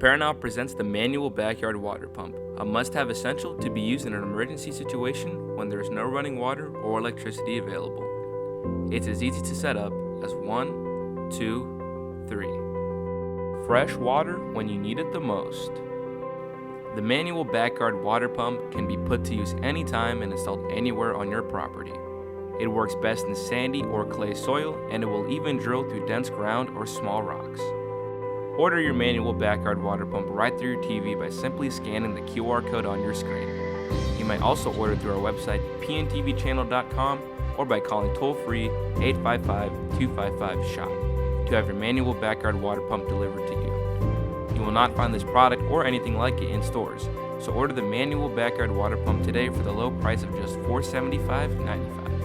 Prepare Now presents the manual backyard water pump, a must-have essential to be used in an emergency situation when there is no running water or electricity available. It's as easy to set up as 1, 2, 3. Fresh water when you need it the most. The manual backyard water pump can be put to use anytime and installed anywhere on your property. It works best in sandy or clay soil, and it will even drill through dense ground or small rocks. Order your manual backyard water pump right through your TV by simply scanning the QR code on your screen. You may also order through our website pntvchannel.com or by calling toll-free 855-255-SHOP to have your manual backyard water pump delivered to you. You will not find this product or anything like it in stores, so order the manual backyard water pump today for the low price of just $475.95.